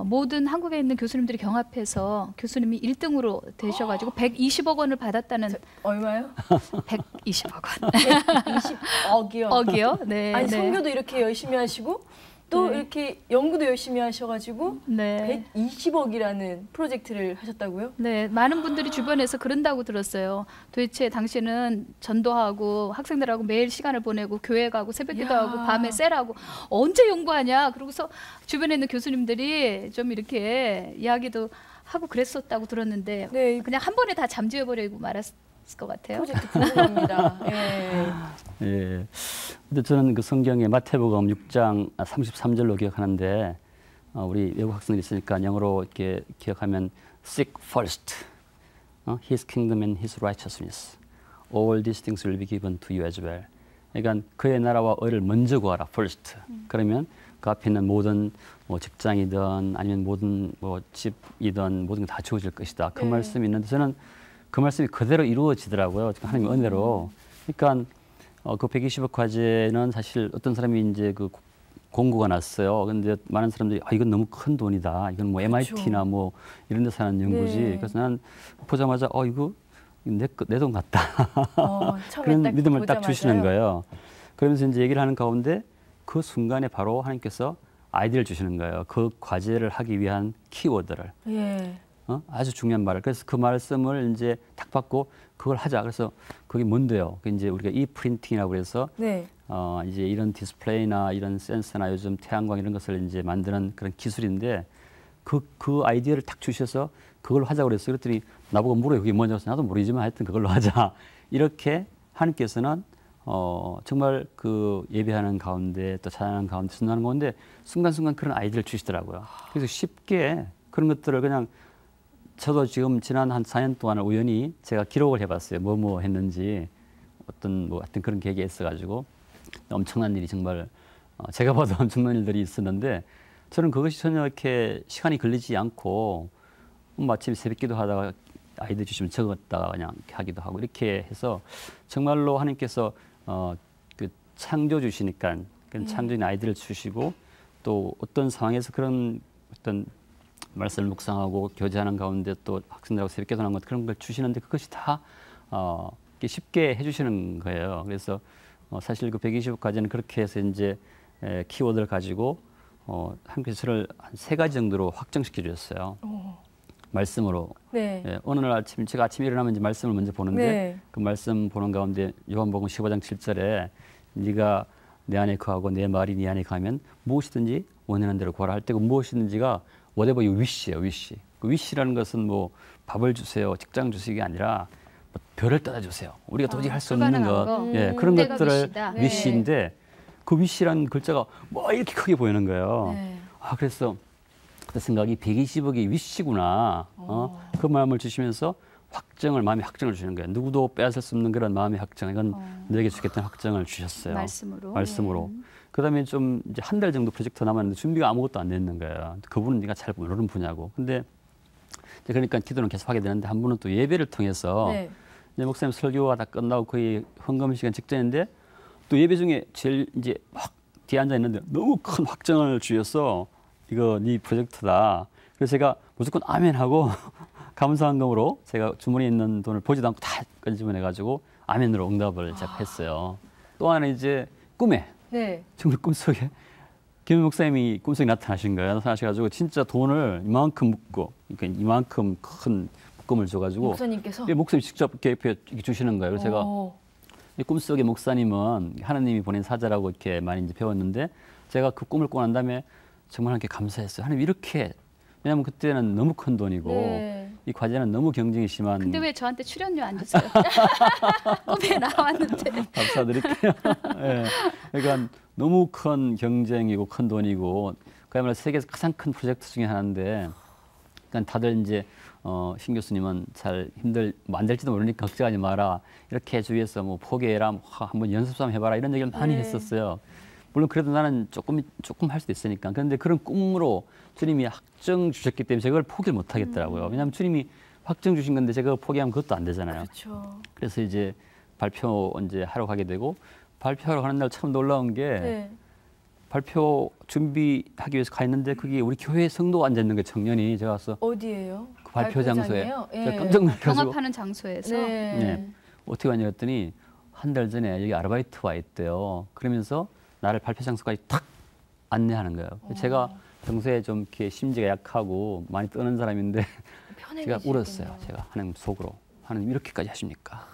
모든 한국에 있는 교수님들이 경합해서 교수님이 1등으로 되셔가지고 120억 원을 받았다는. 얼마요? 120억 원. 120억이요? 억이요? 네. 아니 선교도 이렇게 열심히 하시고 또 이렇게 연구도 열심히 하셔가지고 120억이라는 프로젝트를 하셨다고요? 네, 많은 분들이 주변에서 그런다고 들었어요. 도대체 당신은 전도하고 학생들하고 매일 시간을 보내고 교회 가고 새벽기도하고 밤에 셀하고 언제 연구하냐? 그러고서 주변에 있는 교수님들이 좀 이렇게 이야기도 하고 그랬었다고 들었는데 그냥 한 번에 다 잠재워버리고 말았을 것 같아요. 프로젝트 궁금합니다. 예. 예. 근데 저는 그 성경의 마태복음 6장 33절로 기억하는데 우리 외국 학생들이 있으니까 영어로 이렇게 기억하면 Seek first His kingdom and His righteousness. All these things will be given to you as well. 그러니까 그의 나라와 의를 먼저 구하라. First. 그러면 그 앞에 있는 모든 뭐 직장이든 아니면 모든 뭐 집이든 모든 게 다 주어질 것이다. 그 말씀이 있는데 저는 그 말씀이 그대로 이루어지더라고요. 하나님의 은혜로. 그러니까 그 120억 과제는 사실 어떤 사람이 이제 그 공고가 났어요. 근데 많은 사람들이 이건 너무 큰 돈이다. 이건 뭐 MIT나 뭐 이런 데서 하는 연구지. 그래서 난 보자마자 이거 내 돈 같다. 그런 믿음을 딱 주시는 거예요. 그러면서 이제 얘기를 하는 가운데 그 순간에 바로 하나님께서 아이디어를 주시는 거예요. 그 과제를 하기 위한 키워드를. 아주 중요한 말을. 그래서 그 말씀을 이제 딱 받고 그걸 하자. 그래서 그게 뭔데요? 그 이제 우리가 프린팅이라고 그래서 이제 이런 디스플레이나 이런 센서나 요즘 태양광 이런 것을 이제 만드는 그런 기술인데 그 아이디어를 딱 주셔서 그걸로 하자고 그랬어요. 그랬더니 나보고 물어요. 그게 뭐냐고 해서 나도 모르지만 하여튼 그걸로 하자. 이렇게 하나님께서는 정말 그 예배하는 가운데 또 찬양하는 가운데 순환하는 가운데 순간순간 그런 아이디어를 주시더라고요. 그래서 쉽게 그런 것들을 그냥 저도 지금 지난 한 4년 동안 우연히 제가 기록을 해봤어요. 뭐 했는지 어떤 뭐 하여튼 그런 계기가 있어가지고 엄청난 일이 정말 제가 봐도 엄청난 일들이 있었는데 저는 그것이 전혀 이렇게 시간이 걸리지 않고 마침 새벽기도 하다가 아이들 주시면 적었다가 그냥 하기도 하고 이렇게 해서 정말로 하나님께서 그 창조 주시니까 창조인 아이들을 주시고 또 어떤 상황에서 그런 어떤 말씀을 묵상하고 교제하는 가운데 또 학생들하고 새벽기도 하는 것 그런 걸 주시는데 그것이 다 쉽게 해주시는 거예요. 그래서 사실 그 120까지는 그렇게 해서 이제 키워드를 가지고 하나님께서 저를 한 3가지 정도로 확정시켜 주셨어요. 말씀으로. 어느 날 제가 아침에 일어나면 이제 말씀을 먼저 보는데 그 말씀 보는 가운데 요한복음 15장 7절에 네가 내 안에 거하고 내 말이 네 안에 가면 무엇이든지 원하는 대로 구하라 할 때고 무엇이든지가 whatever you wish예요. wish. 그 wish라는 것은 뭐 밥을 주세요, 직장 주세요 이게 아니라 뭐 별을 떠다 주세요. 우리가 도저히 할 수 없는 것, 그런 것들을 wish인데 그 wish라는 글자가 뭐 이렇게 크게 보이는 거예요. 그래서 그 생각이 120억이 wish구나. 그 마음을 주시면서 마음의 확정을 주시는 거예요. 누구도 빼앗을 수 없는 그런 마음의 확정. 이건 너에게 주겠다는 확정을 주셨어요. 말씀으로. 그다음에 좀 이제 한 달 정도 프로젝트 남았는데 준비가 아무것도 안 됐는 거예요. 그분은 네가 잘 모르는 분야고. 근데 그러니까 기도는 계속 하게 되는데 한 분은 또 예배를 통해서 이제 목사님 설교가 다 끝나고 거의 헌금 시간 직전인데 또 예배 중에 제일 이제 막 뒤에 앉아 있는데 너무 큰 확정을 주셔서 이거 네 프로젝트다. 그래서 제가 무조건 아멘 하고 감사한금으로 제가 주머니에 있는 돈을 보지도 않고 다 끄집어내가지고 아멘으로 응답을 했어요. 또 하나 이제 꿈에 정말 꿈속에 김 목사님이 꿈속에 나타나신 거예요. 나타나셔가지고 진짜 돈을 이만큼 묶고 그러니까 이만큼 큰 묶음을 줘가지고 목사님께서? 목사님이 직접 이렇게 주시는 거예요. 그래서 제가 이 꿈속의 목사님은 하나님이 보낸 사자라고 이렇게 많이 이제 배웠는데 제가 그 꿈을 꾸고 난 다음에 정말 하나님께 감사했어요. 하나님 이렇게 왜냐하면 그때는 너무 큰 돈이고 이 과제는 너무 경쟁이 심한. 근데 왜 저한테 출연료 안 주세요? 꿈에 나왔는데. 박수 드릴게요. 네. 그러니까 너무 큰 경쟁이고 큰 돈이고 그야말로 세계에서 가장 큰 프로젝트 중에 하나인데, 그러니까 다들 이제 신 교수님은 잘 안 될지도 모르니까 걱정하지 마라. 이렇게 주위에서 뭐 포기해라, 뭐 한번 연습 좀 해봐라 이런 얘기를 많이 했었어요. 물론 그래도 나는 조금 할 수도 있으니까. 그런데 그런 꿈으로 주님이 확정 주셨기 때문에 제가 그걸 포기를 못 하겠더라고요. 왜냐하면 주님이 확정 주신 건데 제가 포기하면 그것도 안 되잖아요. 그렇죠. 그래서 이제 발표 이제 하러 가게 되고, 발표하러 가는 날 참 놀라운 게 발표 준비하기 위해서 가 있는데 그게 우리 교회 성도가 앉아 있는 게 청년이. 제가 가서 어디예요? 그 발표 장소에 예. 깜짝 놀라가지고 경합하는 장소에서. 네. 어떻게 왔냐 했더니 한 달 전에 여기 아르바이트 와 있대요. 그러면서 나를 발표 장소까지 탁 안내하는 거예요. 제가 평소에 좀 이렇게 심지가 약하고 많이 떠는 사람인데 제가 울었어요. 제가 하나님 속으로, 하나님 이렇게까지 하십니까?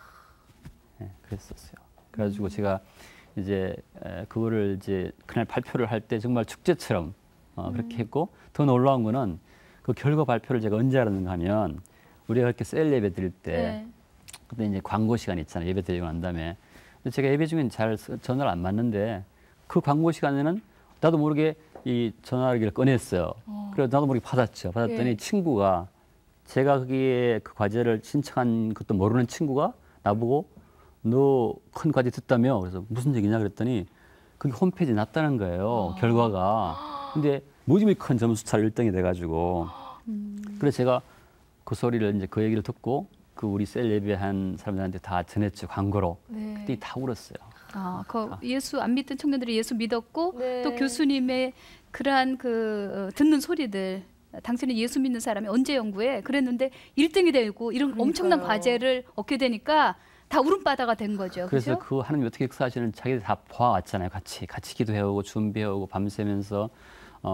네, 그랬었어요. 그래가지고 제가 이제 그거를 이제 그날 발표를 할 때 정말 축제처럼 그렇게 했고, 더 놀라운 거는 그 결과 발표를 제가 언제 알았는가 하면, 우리가 이렇게 셀 예배 드릴 때 그때 이제 광고 시간 있잖아요. 예배 드리고 난 다음에. 근데 제가 예배 중엔 잘 전화를 안 받는데 그 광고 시간에는 나도 모르게 이 전화기를 꺼냈어요. 그래서 나도 모르게 받았죠. 받았더니 친구가, 제가 거기에 그 과제를 신청한 것도 모르는 친구가 나보고 너 큰 과제 듣다며. 그래서 무슨 얘기냐 그랬더니 그게 홈페이지에 났다는 거예요. 결과가. 근데 무지무지 큰 점수 차로 1등이 돼가지고. 그래서 제가 그 소리를 이제 그 얘기를 듣고 그 우리 셀 예배한 사람들한테 다 전했죠. 광고로. 그때 다 울었어요. 예수 안 믿던 청년들이 예수 믿었고 또 교수님의 그러한 그 듣는 소리들, 당신은 예수 믿는 사람이 언제 연구해? 그랬는데 1등이 되고 이런 엄청난 과제를 얻게 되니까 다 울음바다가 된 거죠. 그래서 그렇죠? 그 하나님 어떻게 역사하시는 자기들 다 봐왔잖아요. 같이 기도해오고 준비해오고 밤새면서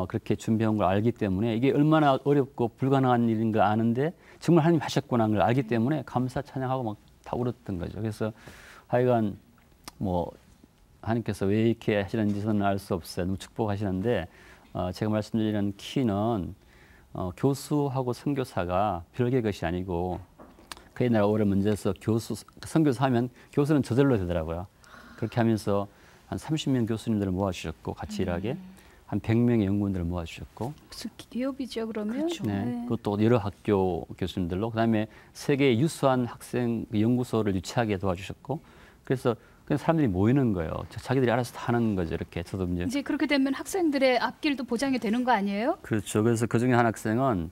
그렇게 준비한 걸 알기 때문에 이게 얼마나 어렵고 불가능한 일인 걸 아는데 정말 하나님 하셨구나 하는 걸 알기 때문에 감사 찬양하고 막 다 울었던 거죠. 그래서 하여간 뭐 하나님께서 왜 이렇게 하시는지 저는 알 수 없어요. 너무 축복하시는데 제가 말씀드리는 키는 교수하고 선교사가 별개의 것이 아니고, 그 옛날 오래 문제에서 선교사 하면 교수는 저절로 되더라고요. 그렇게 하면서 한 30명 교수님들을 모아주셨고 같이 일하게 한 100명의 연구원들을 모아주셨고. 무슨 기업이죠 그러면? 그렇죠. 네. 그것도 여러 학교 교수님들로, 그다음에 세계 유수한 학생 연구소를 유치하게 도와주셨고. 그래서 그냥 사람들이 모이는 거예요. 자기들이 알아서 다 하는 거죠. 이렇게 저도 이제 그렇게 되면 학생들의 앞길도 보장이 되는 거 아니에요? 그렇죠. 그래서 그 중에 한 학생은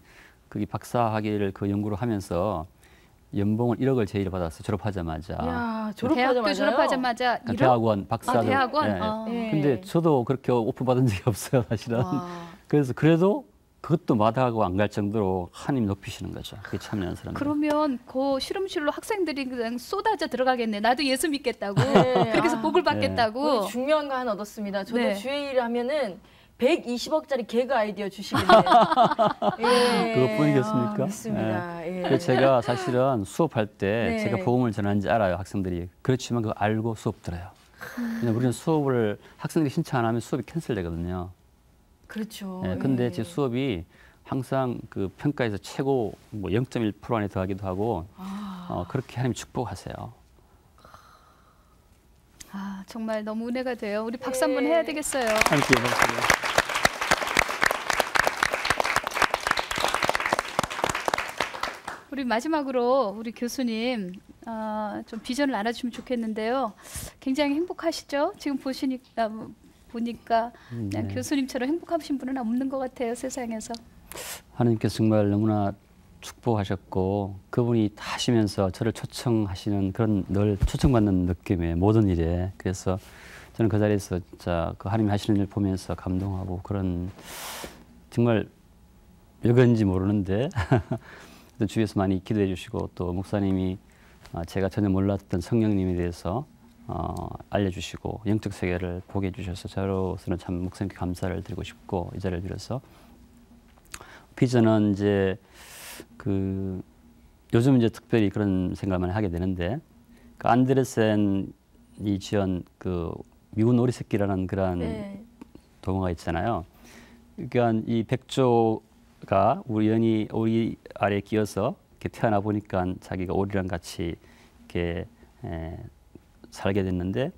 거기 박사학위를 그 연구를 하면서 연봉을 1억을 제의를 받았어요. 졸업하자마자. 야, 대학교 졸업하자마자 그러니까 대학원 박사를. 대학원. 네. 근데 저도 그렇게 오프 받은 적이 없어요, 사실은. 그래서 그래도 그것도 마다하고 안 갈 정도로 하나님 높이시는 거죠. 그게 참여한 사람들. 그러면 그 실험실로 학생들이 그냥 쏟아져 들어가겠네. 나도 예수 믿겠다고. 그렇게 해서 복을 받겠다고. 중요한 거 하나 얻었습니다. 저도 주회 일 하면은 120억짜리 개그 아이디어 주시겠네요. 그것뿐이겠습니까? 맞습니다. 그래서 제가 사실은 수업할 때 제가 복음을 전하는지 알아요, 학생들이. 그렇지만 그거 알고 수업 들어요. 왜냐면 우리는 수업을 학생들이 신청 안 하면 수업이 캔슬되거든요. 그렇죠. 근데 제 수업이 항상 그 평가에서 최고 뭐 0.1% 안에 더하기도 하고 그렇게 하나님 축복하세요. 정말 너무 은혜가 돼요. 우리 박수 한번 해야 되겠어요. 함께 박수. 우리 마지막으로 우리 교수님 좀 비전을 나눠주시면 좋겠는데요. 굉장히 행복하시죠? 지금 보니까 그냥 교수님처럼 행복하신 분은 없는 것 같아요, 세상에서. 하나님께서 정말 너무나 축복하셨고 그분이 다 하시면서 저를 초청하시는 그런 늘 초청받는 느낌의 모든 일에. 그래서 저는 그 자리에서 진짜 그 하나님 하시는 일 보면서 감동하고 그런, 정말 왜 그런지 모르는데 주위에서 많이 기도해 주시고 또 목사님이 제가 전혀 몰랐던 성령님에 대해서 알려주시고 영적 세계를 보게 해주셔서 저로서는 참 목사님께 감사를 드리고 싶고, 이 자리를 빌어서 비전은 이제 그 요즘 이제 특별히 그런 생각만 하게 되는데, 그 안데르센이 지은 그 미운 오리 새끼라는 그런 동화가 있잖아요. 그러니까 이 백조가 우연히 오리 알에 끼어서 이렇게 태어나 보니까 자기가 오리랑 같이 이렇게 살게 됐는데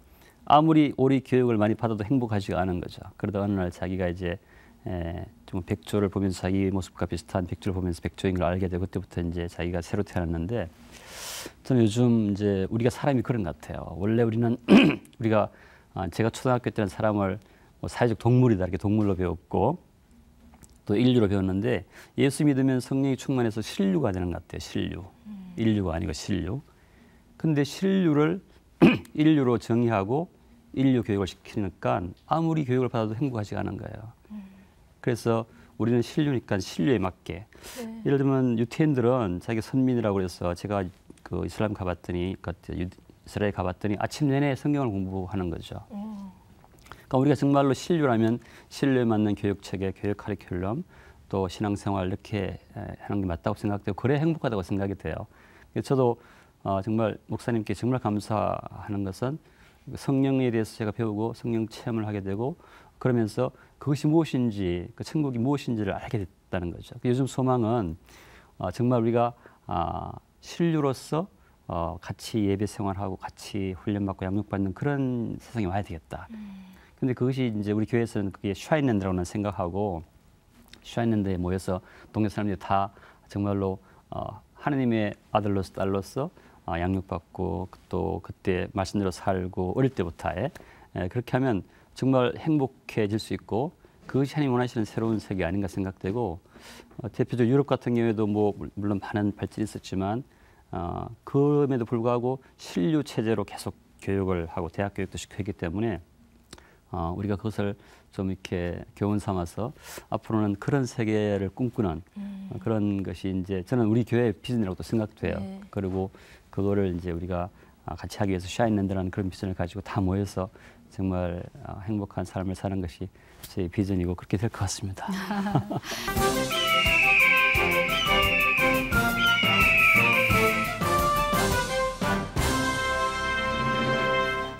아무리 오리 교육을 많이 받아도 행복하지가 않은 거죠. 그러다 어느 날 자기가 이제 좀 백조를 보면서 자기 모습과 비슷한 백조를 보면서 백조인 걸 알게 되고 그때부터 이제 자기가 새로 태어났는데 저는 요즘 이제 우리가 사람이 그런 것 같아요. 원래 우리는 우리가 제가 초등학교 때는 사람을 뭐 사회적 동물이다 이렇게 동물로 배웠고 또 인류로 배웠는데 예수 믿으면 성령이 충만해서 신류가 되는 것 같아요. 신류. 인류가 아니고 신류. 근데 신류를 인류로 정의하고 인류 교육을 시키니까 아무리 교육을 받아도 행복하지가 않은 거예요. 그래서 우리는 신류니까 신류에 맞게. 네. 예를 들면 유태인들은 자기 선민이라고 해서 제가 그 이슬람 가봤더니 이스라엘 가봤더니 아침 내내 성경을 공부하는 거죠. 그러니까 우리가 정말로 신류라면 신류에 맞는 교육 체계, 교육 커리큘럼, 또 신앙생활 이렇게 하는 게 맞다고 생각되고 그래 행복하다고 생각이 돼요. 저도 정말 목사님께 정말 감사하는 것은 성령에 대해서 제가 배우고 성령 체험을 하게 되고 그러면서 그것이 무엇인지 그 천국이 무엇인지를 알게 됐다는 거죠. 요즘 소망은 정말 우리가 신류로서 같이 예배 생활하고 같이 훈련받고 양육받는 그런 세상이 와야 되겠다. 근데 그것이 이제 우리 교회에서는 그게 샤인랜드라고는 생각하고 샤인랜드에 모여서 동네 사람들이 다 정말로 하나님의 아들로서 딸로서 양육받고 또 그때 말씀대로 살고 어릴 때부터 그렇게 하면 정말 행복해질 수 있고 그것이 하나님 원하시는 새로운 세계 아닌가 생각되고 대표적으로 유럽 같은 경우에도 뭐 물론 많은 발전이 있었지만 그럼에도 불구하고 신류 체제로 계속 교육을 하고 대학 교육도 시켰기 때문에 우리가 그것을 좀 이렇게 교훈 삼아서 앞으로는 그런 세계를 꿈꾸는 그런 것이 이제 저는 우리 교회의 비전이라고도 생각돼요. 네. 그리고 그거를 이제 우리가 같이 하기 위해서 샤인랜드라는 그런 비전을 가지고 다 모여서 정말 행복한 삶을 사는 것이 제 비전이고 그렇게 될 것 같습니다.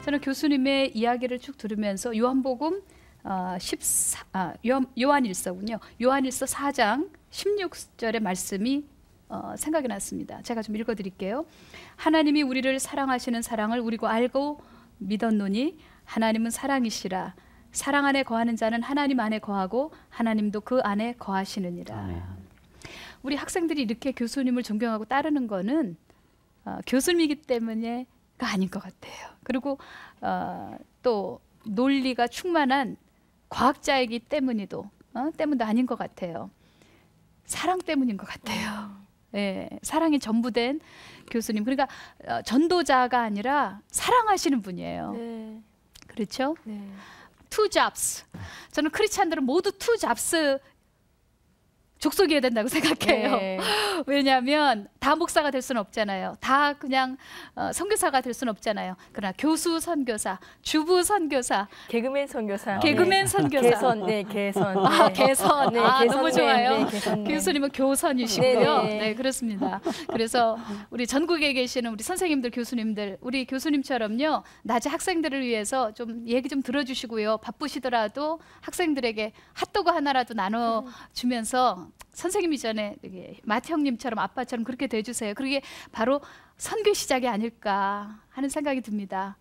저는 교수님의 이야기를 쭉 들으면서 요한복음 요한일서군요. 요한일서 4장 16절의 말씀이 생각이 났습니다. 제가 좀 읽어드릴게요. 하나님이 우리를 사랑하시는 사랑을 우리가 알고 믿었노니 하나님은 사랑이시라. 사랑 안에 거하는 자는 하나님 안에 거하고 하나님도 그 안에 거하시느니라. 아멘. 우리 학생들이 이렇게 교수님을 존경하고 따르는 거는 교수님이기 때문에가 아닌 것 같아요. 그리고 또 논리가 충만한 과학자이기 때문도 아닌 것 같아요. 사랑 때문인 것 같아요. 네, 사랑이 전부된 교수님. 그러니까 전도자가 아니라 사랑하시는 분이에요. 네. 그렇죠? 네. two jobs. 저는 크리스찬들은 모두 two jobs 족속이어야 된다고 생각해요. 네. 왜냐하면 다 목사가 될 수는 없잖아요. 다 그냥 선교사가 될 수는 없잖아요. 그러나 교수 선교사, 주부 선교사, 개그맨 선교사, 개그맨 선교사, 개선, 네, 개선, 개선, 네, 너무 좋아요. 네, 개선, 네. 교수님은 교선이시고요. 네, 네, 그렇습니다. 그래서 우리 전국에 계시는 우리 선생님들, 교수님들, 우리 교수님처럼요, 낮에 학생들을 위해서 좀 얘기 좀 들어주시고요. 바쁘시더라도 학생들에게 핫도그 하나라도 나눠주면서 선생님이 전에 마태 형님처럼 아빠처럼 그렇게 돼주세요. 그게 바로 선교 시작이 아닐까 하는 생각이 듭니다.